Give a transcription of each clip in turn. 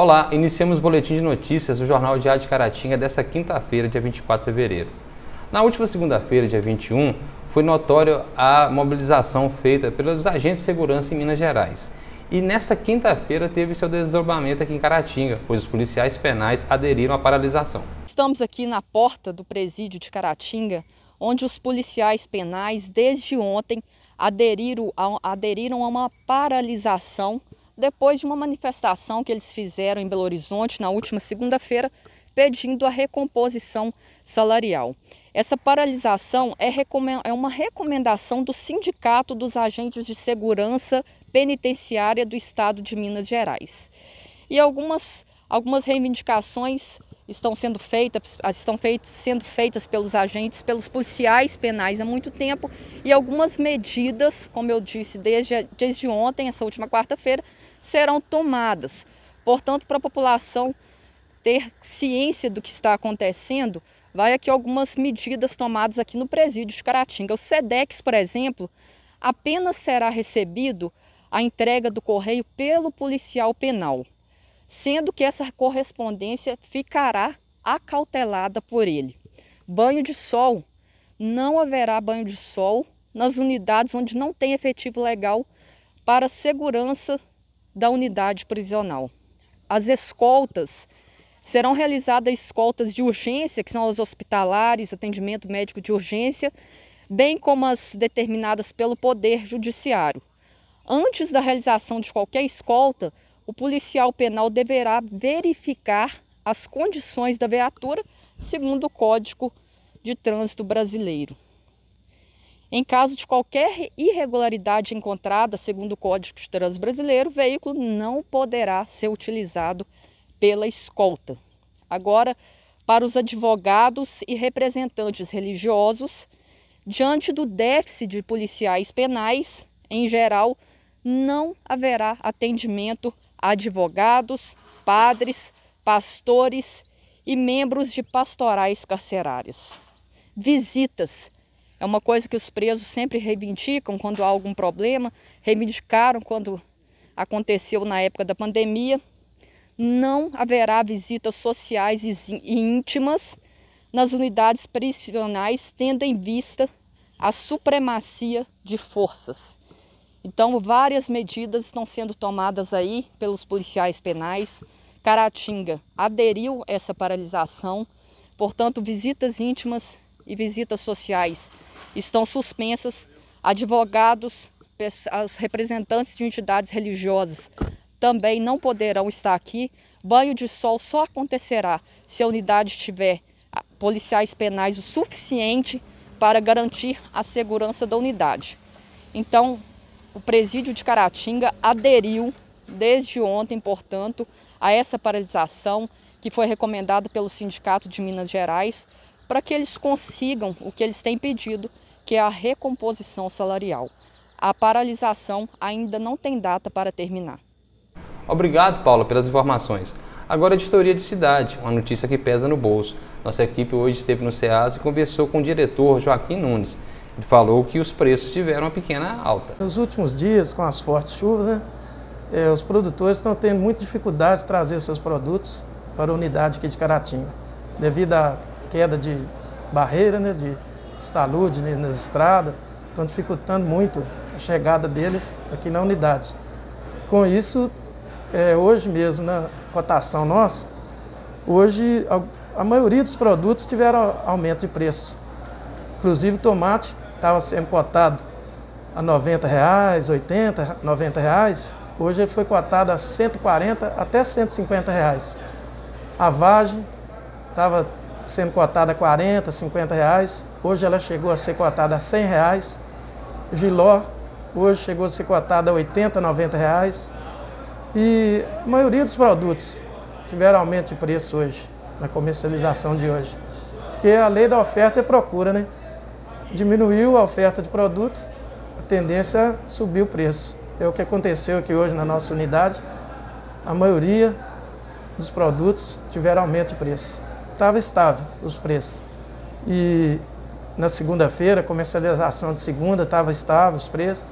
Olá, iniciamos o boletim de notícias do Jornal Diário de Caratinga desta quinta-feira, dia 24 de fevereiro. Na última segunda-feira, dia 21, foi notória a mobilização feita pelos agentes de segurança em Minas Gerais. E nesta quinta-feira teve seu desdobramento aqui em Caratinga, pois os policiais penais aderiram à paralisação. Estamos aqui na porta do presídio de Caratinga, onde os policiais penais, desde ontem, aderiram a uma paralisação depois de uma manifestação que eles fizeram em Belo Horizonte na última segunda-feira, pedindo a recomposição salarial. Essa paralisação é uma recomendação do Sindicato dos Agentes de Segurança Penitenciária do Estado de Minas Gerais. E algumas reivindicações estão sendo feitas pelos agentes, pelos policiais penais há muito tempo, e algumas medidas, como eu disse, desde ontem, essa última quarta-feira, serão tomadas. Portanto, para a população ter ciência do que está acontecendo, vai aqui algumas medidas tomadas aqui no presídio de Caratinga. O SEDEX, por exemplo, apenas será recebido a entrega do correio pelo policial penal, sendo que essa correspondência ficará acautelada por ele. Banho de sol, não haverá banho de sol nas unidades onde não tem efetivo legal para segurança da unidade prisional. As escoltas serão realizadas escoltas de urgência, que são as hospitalares, atendimento médico de urgência, bem como as determinadas pelo Poder Judiciário. Antes da realização de qualquer escolta, o policial penal deverá verificar as condições da viatura segundo o Código de Trânsito Brasileiro. Em caso de qualquer irregularidade encontrada, segundo o Código de Trânsito Brasileiro, o veículo não poderá ser utilizado pela escolta. Agora, para os advogados e representantes religiosos, diante do déficit de policiais penais, em geral, não haverá atendimento a advogados, padres, pastores e membros de pastorais carcerárias. Visitas é uma coisa que os presos sempre reivindicam quando há algum problema, reivindicaram quando aconteceu na época da pandemia. Não haverá visitas sociais e íntimas nas unidades prisionais, tendo em vista a supremacia de forças. Então, várias medidas estão sendo tomadas aí pelos policiais penais. Caratinga aderiu a essa paralisação, portanto, visitas íntimas e visitas sociais estão suspensas. Advogados, os representantes de entidades religiosas também não poderão estar aqui. Banho de sol só acontecerá se a unidade tiver policiais penais o suficiente para garantir a segurança da unidade. Então, o presídio de Caratinga aderiu desde ontem, portanto, a essa paralisação que foi recomendada pelo Sindicato de Minas Gerais para que eles consigam o que eles têm pedido, que é a recomposição salarial. A paralisação ainda não tem data para terminar. Obrigado, Paula, pelas informações. Agora, a editoria de cidade, uma notícia que pesa no bolso. Nossa equipe hoje esteve no SEAS e conversou com o diretor Joaquim Nunes. Ele falou que os preços tiveram uma pequena alta. Nos últimos dias, com as fortes chuvas, os produtores estão tendo muita dificuldade de trazer seus produtos para a unidade aqui de Caratinga, devido à queda de barreira, de talude nas estradas, estão dificultando muito a chegada deles aqui na unidade. Com isso, hoje mesmo, na cotação nossa, hoje a maioria dos produtos tiveram aumento de preço. Inclusive o tomate estava sendo cotado a R$90, R$80, R$90. Hoje ele foi cotado a R$140 até R$150. A vagem estava sendo cotada a R$40, R$50. Hoje ela chegou a ser cotada a R$100. O giló hoje chegou a ser cotada a R$80, R$90. E a maioria dos produtos tiveram aumento de preço hoje, na comercialização de hoje. Porque a lei da oferta e procura, Diminuiu a oferta de produtos, a tendência é subir o preço. É o que aconteceu aqui hoje na nossa unidade. A maioria dos produtos tiveram aumento de preço. Estava estável os preços. E na segunda-feira, a comercialização de segunda estava estável os preços.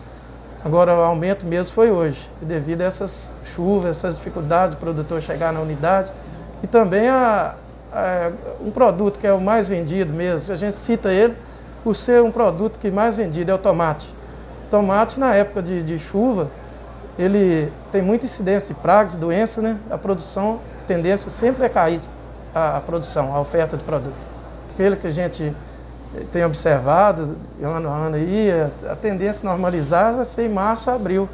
Agora, o aumento mesmo foi hoje, devido a essas chuvas, essas dificuldades do produtor chegar na unidade e também um produto que é o mais vendido mesmo. A gente cita ele por ser um produto que mais vendido, é o tomate. O tomate, na época de chuva, ele tem muita incidência de pragas, doenças, né? A produção, a tendência sempre é cair a produção, a oferta de produto. Pelo que a gente tem observado, ano a ano aí, a tendência normalizar vai ser em março, abril,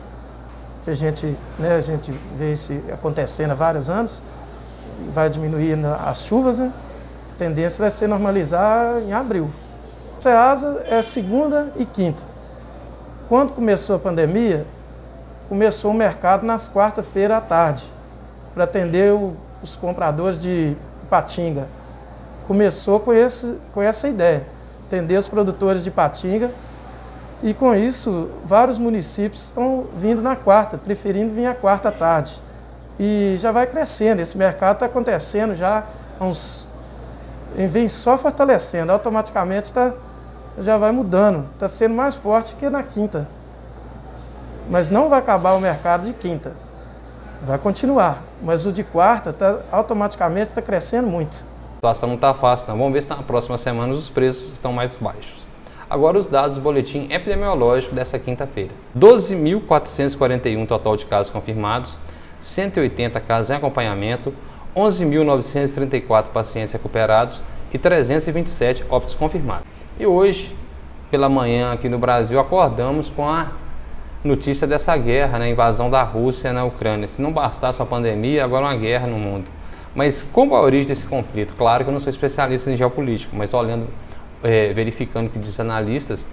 que a gente vê isso acontecendo há vários anos, vai diminuir as chuvas, né? A tendência vai ser normalizar em abril. A Ceasa é segunda e quinta. Quando começou a pandemia, começou o mercado nas quarta-feira à tarde, para atender os compradores de Ipatinga. Começou com essa ideia, atender os produtores de Ipatinga, e com isso vários municípios estão vindo na quarta, preferindo vir à quarta à tarde. E já vai crescendo, esse mercado está acontecendo já há vem só fortalecendo, automaticamente já vai mudando, está sendo mais forte que na quinta. Mas não vai acabar o mercado de quinta, vai continuar. Mas o de quarta automaticamente está crescendo muito. A situação não está fácil, não. Vamos ver se na próxima semana os preços estão mais baixos. Agora os dados do boletim epidemiológico dessa quinta-feira. 12.441 total de casos confirmados, 180 casos em acompanhamento, 11.934 pacientes recuperados e 327 óbitos confirmados. E hoje, pela manhã aqui no Brasil, acordamos com a notícia dessa guerra, né, invasão da Rússia na Ucrânia. Se não bastasse uma pandemia, agora uma guerra no mundo. Mas como a origem desse conflito? Claro que eu não sou especialista em geopolítica, mas olhando, verificando o que diz analistas,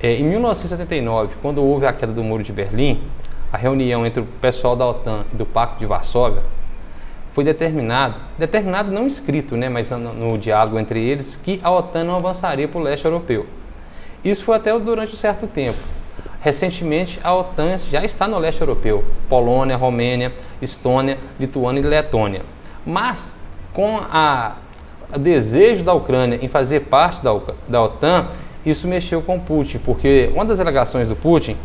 em 1979, quando houve a queda do Muro de Berlim, a reunião entre o pessoal da OTAN e do Pacto de Varsóvia, foi determinado não escrito, né, mas no diálogo entre eles, que a OTAN não avançaria para o leste europeu. Isso foi até durante um certo tempo. Recentemente, a OTAN já está no leste europeu, Polônia, Romênia, Estônia, Lituânia e Letônia. Mas, com o desejo da Ucrânia em fazer parte da OTAN, isso mexeu com Putin, porque uma das alegações do Putin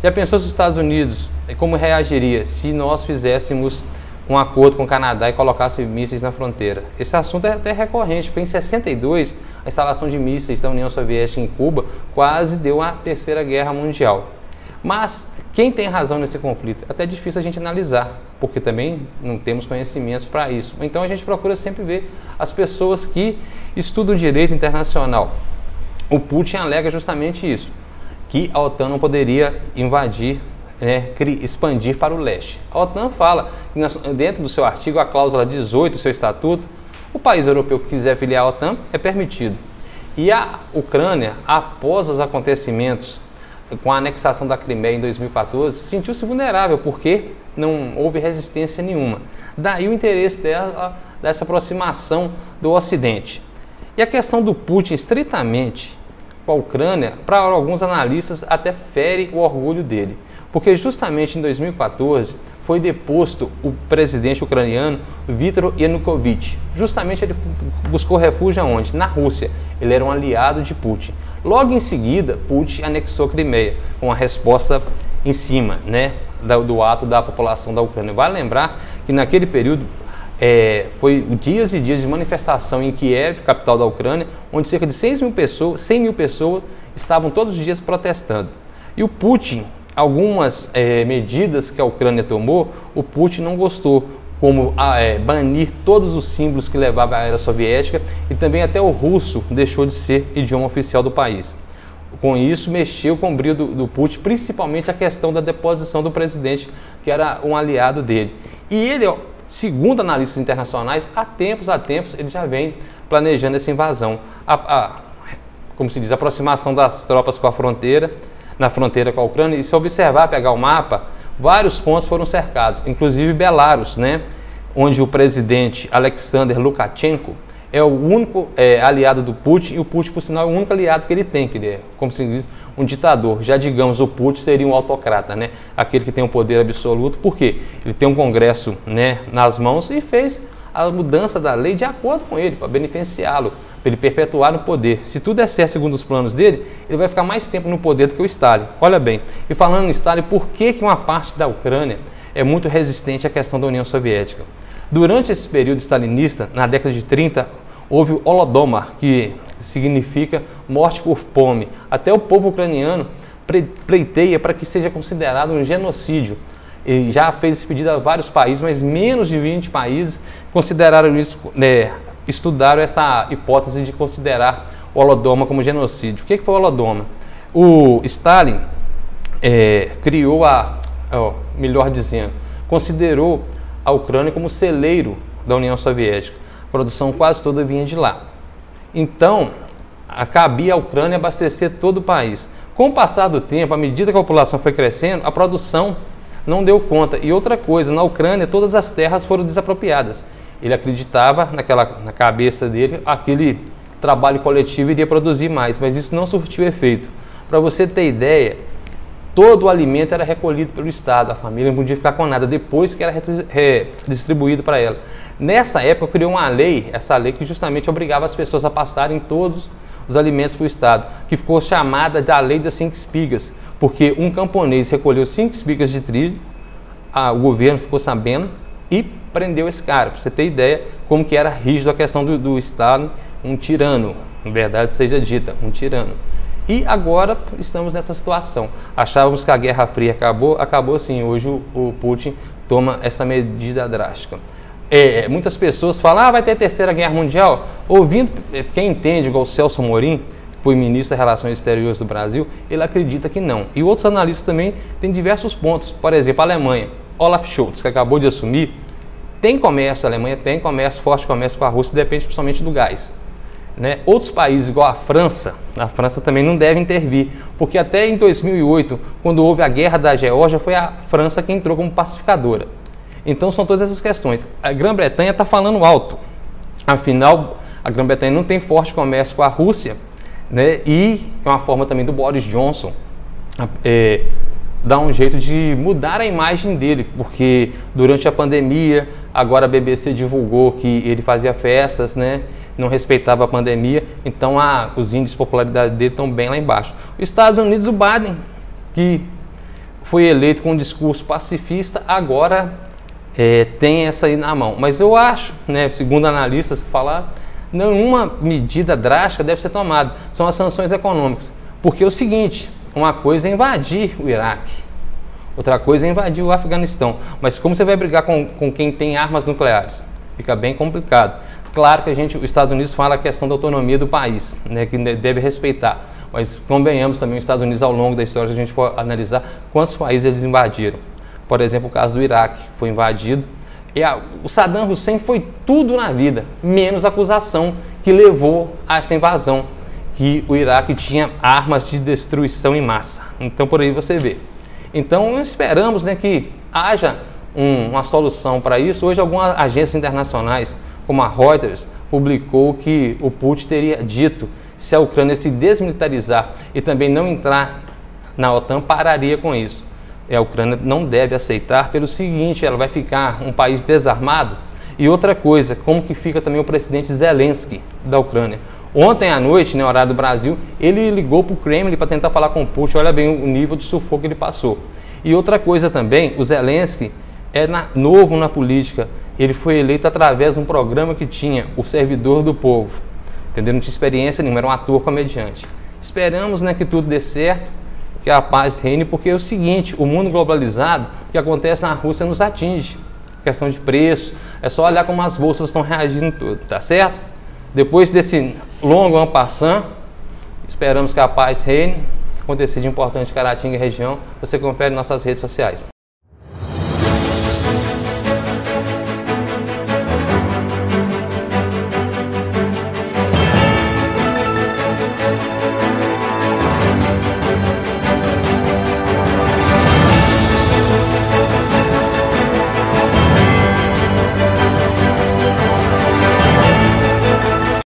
já pensou se os Estados Unidos, como reagiria se nós fizéssemos um acordo com o Canadá e colocasse mísseis na fronteira? Esse assunto é até recorrente, porque em 62, a instalação de mísseis da União Soviética em Cuba quase deu a Terceira Guerra Mundial. Mas quem tem razão nesse conflito? É até difícil a gente analisar, porque também não temos conhecimentos para isso. Então a gente procura sempre ver as pessoas que estudam direito internacional. O Putin alega justamente isso, que a OTAN não poderia invadir, expandir para o leste. A OTAN fala que dentro do seu artigo, a cláusula 18 do seu estatuto, o país europeu que quiser filiar à OTAN é permitido. E a Ucrânia, após os acontecimentos com a anexação da Crimeia em 2014, sentiu-se vulnerável porque não houve resistência nenhuma. Daí o interesse dessa aproximação do Ocidente. E a questão do Putin estritamente com a Ucrânia, para alguns analistas, até fere o orgulho dele. Porque justamente em 2014 foi deposto o presidente ucraniano Viktor Yanukovych. Justamente ele buscou refúgio aonde? Na Rússia. Ele era um aliado de Putin. Logo em seguida, Putin anexou a Crimeia, com a resposta em cima, do ato da população da Ucrânia. Vale lembrar que naquele período foi dias e dias de manifestação em Kiev, capital da Ucrânia, onde cerca de 100 mil pessoas estavam todos os dias protestando. E o Putin, algumas medidas que a Ucrânia tomou, o Putin não gostou, como banir todos os símbolos que levavam à era soviética, e também até o russo deixou de ser idioma oficial do país. Com isso, mexeu com o brilho do Putin, principalmente a questão da deposição do presidente, que era um aliado dele. E ele, segundo analistas internacionais, há tempos ele já vem planejando essa invasão. Como se diz, a aproximação das tropas com a fronteira, na fronteira com a Ucrânia. E se observar, pegar o mapa, vários pontos foram cercados, inclusive Belarus, onde o presidente Alexander Lukashenko é o único aliado do Putin, e o Putin, por sinal, é o único aliado que ele tem, que ele é, como se diz, um ditador. Já digamos, o Putin seria um autocrata, aquele que tem um poder absoluto, porque ele tem um congresso nas mãos e fez a mudança da lei de acordo com ele, para beneficiá-lo, para ele perpetuar no poder. Se tudo der certo segundo os planos dele, ele vai ficar mais tempo no poder do que o Stalin. Olha bem, e falando em Stalin, por que uma parte da Ucrânia é muito resistente à questão da União Soviética? Durante esse período stalinista, na década de 30, houve o Holodomor, que significa morte por fome. Até o povo ucraniano pleiteia para que seja considerado um genocídio. Ele já fez esse pedido a vários países, mas menos de 20 países consideraram isso, estudaram essa hipótese de considerar o Holodomor como genocídio. O que foi o Holodomor? O Stalin criou melhor dizendo, considerou a Ucrânia como celeiro da União Soviética. A produção quase toda vinha de lá. Então, cabia à Ucrânia abastecer todo o país. Com o passar do tempo, à medida que a população foi crescendo, a produção não deu conta. E outra coisa, na Ucrânia todas as terras foram desapropriadas. Ele acreditava na cabeça dele, aquele trabalho coletivo iria produzir mais, mas isso não surtiu efeito. Para você ter ideia, todo o alimento era recolhido pelo Estado, a família não podia ficar com nada, depois que era distribuído para ela. Nessa época criou uma lei, essa lei que justamente obrigava as pessoas a passarem todos os alimentos para o Estado, que ficou chamada da Lei das 5 Espigas, porque um camponês recolheu 5 espigas de trigo, o governo ficou sabendo e prendeu esse cara, para você ter ideia como que era rígido a questão do Estado, um tirano, na verdade seja dita, um tirano. E agora estamos nessa situação. Achávamos que a Guerra Fria acabou sim, hoje o Putin toma essa medida drástica. Muitas pessoas falam, vai ter a Terceira Guerra Mundial. Ouvindo quem entende, igual o Celso Amorim, que foi ministro das Relações Exteriores do Brasil, ele acredita que não. E outros analistas também têm diversos pontos. Por exemplo, a Alemanha, Olaf Scholz, que acabou de assumir, tem comércio, a Alemanha tem comércio, forte comércio com a Rússia, depende principalmente do gás. Outros países, igual a França também não deve intervir, porque até em 2008, quando houve a Guerra da Geórgia, foi a França que entrou como pacificadora. Então são todas essas questões. A Grã-Bretanha está falando alto, afinal a Grã-Bretanha não tem forte comércio com a Rússia, e é uma forma também do Boris Johnson dar um jeito de mudar a imagem dele, porque durante a pandemia, agora a BBC divulgou que ele fazia festas, não respeitava a pandemia, então os índices de popularidade dele estão bem lá embaixo. Os Estados Unidos, o Biden, que foi eleito com um discurso pacifista, agora tem essa aí na mão. Mas eu acho, segundo analistas que falaram, nenhuma medida drástica deve ser tomada, são as sanções econômicas. Porque é o seguinte, uma coisa é invadir o Iraque, outra coisa é invadir o Afeganistão, mas como você vai brigar com quem tem armas nucleares? Fica bem complicado. Claro que os Estados Unidos fala a questão da autonomia do país, que deve respeitar, mas convenhamos também os Estados Unidos ao longo da história, se a gente for analisar quantos países eles invadiram. Por exemplo, o caso do Iraque, foi invadido, e o Saddam Hussein foi tudo na vida, menos a acusação que levou a essa invasão, que o Iraque tinha armas de destruição em massa. Então por aí você vê. Então esperamos que haja uma solução para isso. Hoje algumas agências internacionais, como a Reuters, publicou que o Putin teria dito se a Ucrânia se desmilitarizar e também não entrar na OTAN, pararia com isso. A Ucrânia não deve aceitar pelo seguinte, ela vai ficar um país desarmado. E outra coisa, como que fica também o presidente Zelensky da Ucrânia. Ontem à noite, no horário do Brasil, ele ligou para o Kremlin para tentar falar com o Putin, olha bem o nível de sufoco que ele passou. E outra coisa também, o Zelensky novo na política, ele foi eleito através de um programa que tinha o Servidor do Povo, entendeu? Não tinha experiência nenhuma, era um ator comediante. Esperamos que tudo dê certo, que a paz reine, porque é o seguinte, o mundo globalizado, o que acontece na Rússia nos atinge. Questão de preço, é só olhar como as bolsas estão reagindo tudo, tá certo? Depois desse longo en passant, esperamos que a paz reine. Acontecer de importante em Caratinga e região, você confere em nossas redes sociais.